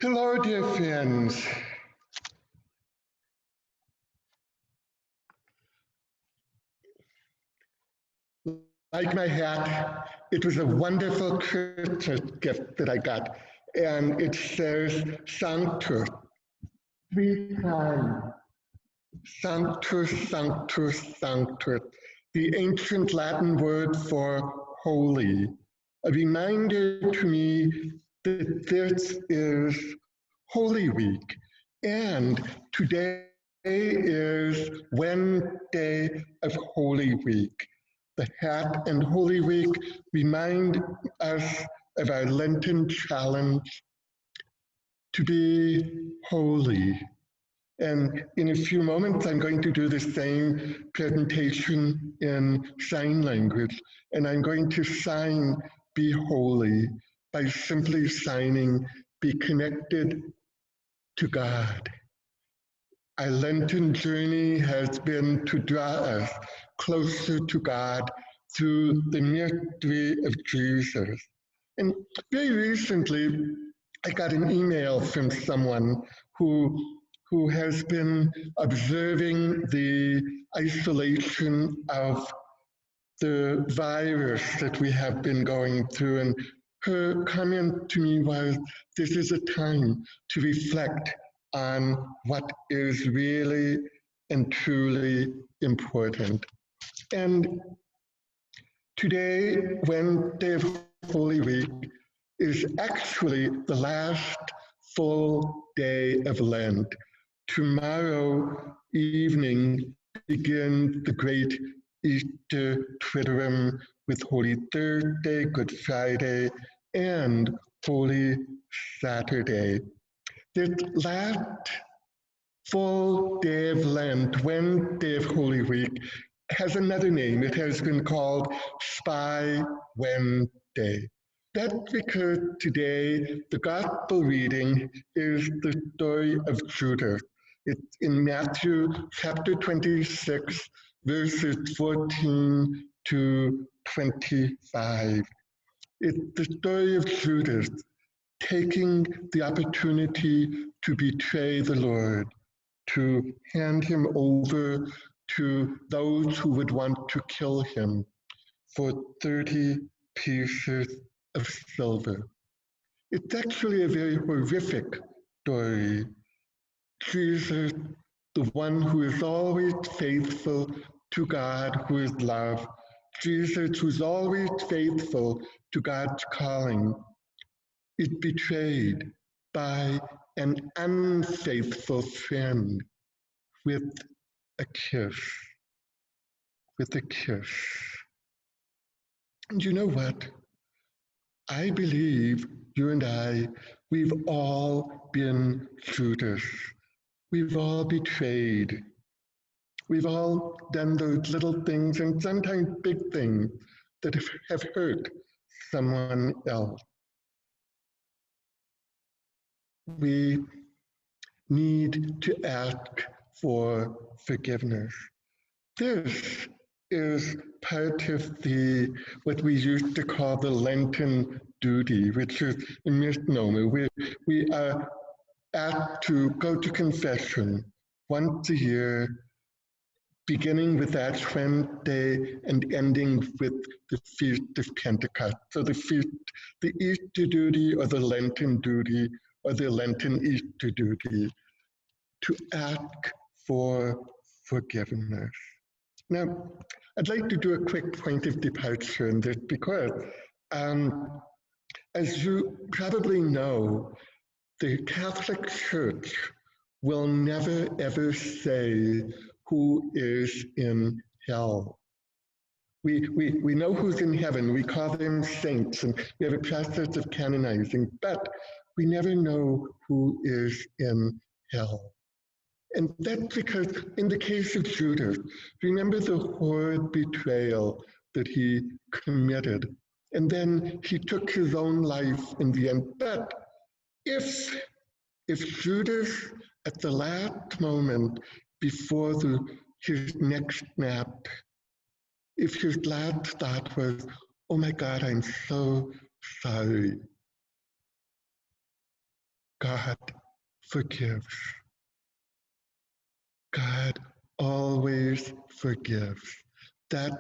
Hello, dear friends. Like my hat, it was a wonderful Christmas gift that I got, and it says Sanctus 3 times. Sanctus, Sanctus, Sanctus, the ancient Latin word for holy. A reminder to me that this is Holy Week, and today is Wednesday of Holy Week. The hat and Holy Week remind us of our Lenten challenge to be holy. And in a few moments, I'm going to do the same presentation in sign language, and I'm going to sign Be Holy by simply signing Be Connected to God. Our Lenten journey has been to draw us closer to God through the mystery of Jesus. And very recently, I got an email from someone who has been observing the isolation of the virus that we have been going through. And her comment to me was, this is a time to reflect on what is really and truly important. And today, Wednesday of Holy Week, is actually the last full day of Lent. Tomorrow evening begins the great Easter Triduum with Holy Thursday, Good Friday, and Holy Saturday. This last full day of Lent, Wednesday of Holy Week, has another name. It has been called Spy Wednesday. That's because today the gospel reading is the story of Judas. It's in Matthew chapter 26, verses 14 to 25. It's the story of Judas taking the opportunity to betray the Lord, to hand him over to those who would want to kill him for 30 pieces of silver. It's actually a very horrific story. Jesus, the one who is always faithful to God, who is love, Jesus, who's always faithful to God's calling, is betrayed by an unfaithful friend with a kiss, with a kiss. And you know what? I believe you and I, we've all been Judas. We've all betrayed. We've all done those little things and sometimes big things that have hurt someone else. We need to ask for forgiveness. This is part of what we used to call the Lenten duty, which is a misnomer. We are asked to go to confession once a year, beginning with Ash Wednesday and ending with the Feast of Pentecost. So the Easter duty or the Lenten duty or the Lenten Easter duty, to ask for forgiveness. Now, I'd like to do a quick point of departure in this because, as you probably know, the Catholic Church will never ever say who is in hell. We know who's in heaven, we call them saints, and we have a process of canonizing, but we never know who is in hell. And that's because in the case of Judas, remember the horrid betrayal that he committed. And then he took his own life in the end. But if Judas at the last moment before his next nap, if his last thought was, oh my God, I'm so sorry, God forgives. God always forgives. That's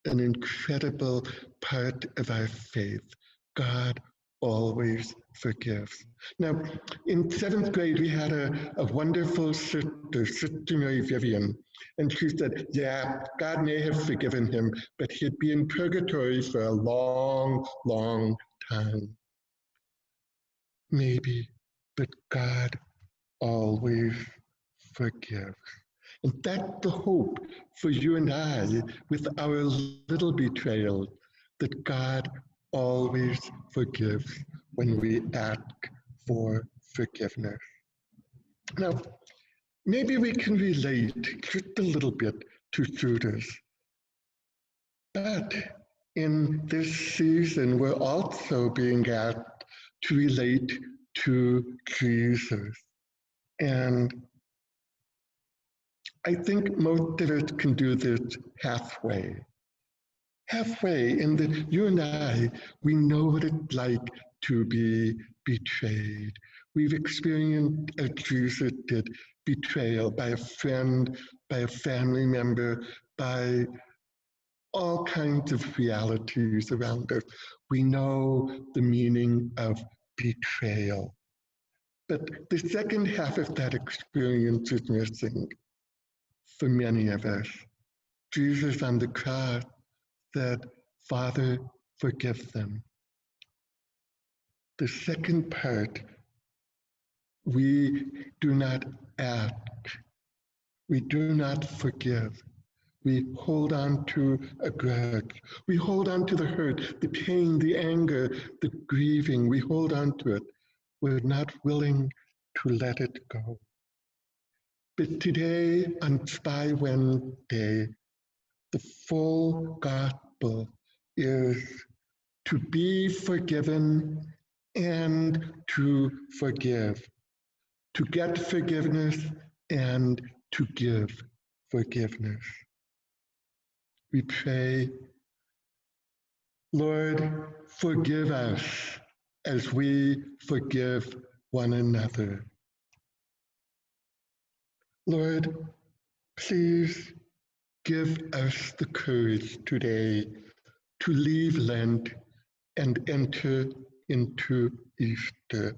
an incredible part of our faith. God always forgives. Now, in 7th grade, we had a wonderful sister, Sister Mary Vivian, and she said, yeah, God may have forgiven him, but he'd be in purgatory for a long, long time. Maybe, but God always forgives. And that's the hope for you and I with our little betrayal, that God always forgives when we ask for forgiveness. Now, maybe we can relate just a little bit to Judas. But in this season, we're also being asked to relate to Jesus. And I think most of us can do this halfway. Halfway, in that you and I, we know what it's like to be betrayed. We've experienced, as Jesus did, betrayal by a friend, by a family member, by all kinds of realities around us. We know the meaning of betrayal. But the second half of that experience is missing for many of us. Jesus on the cross said, Father, forgive them. The second part, we do not ask, we do not forgive. We hold on to a grudge. We hold on to the hurt, the pain, the anger, the grieving. We hold on to it. We're not willing to let it go. But today, on Spy Wednesday, the full gospel is to be forgiven and to forgive, to get forgiveness and to give forgiveness. We pray, Lord, forgive us as we forgive one another. Lord, please give us the courage today to leave Lent and enter into Easter.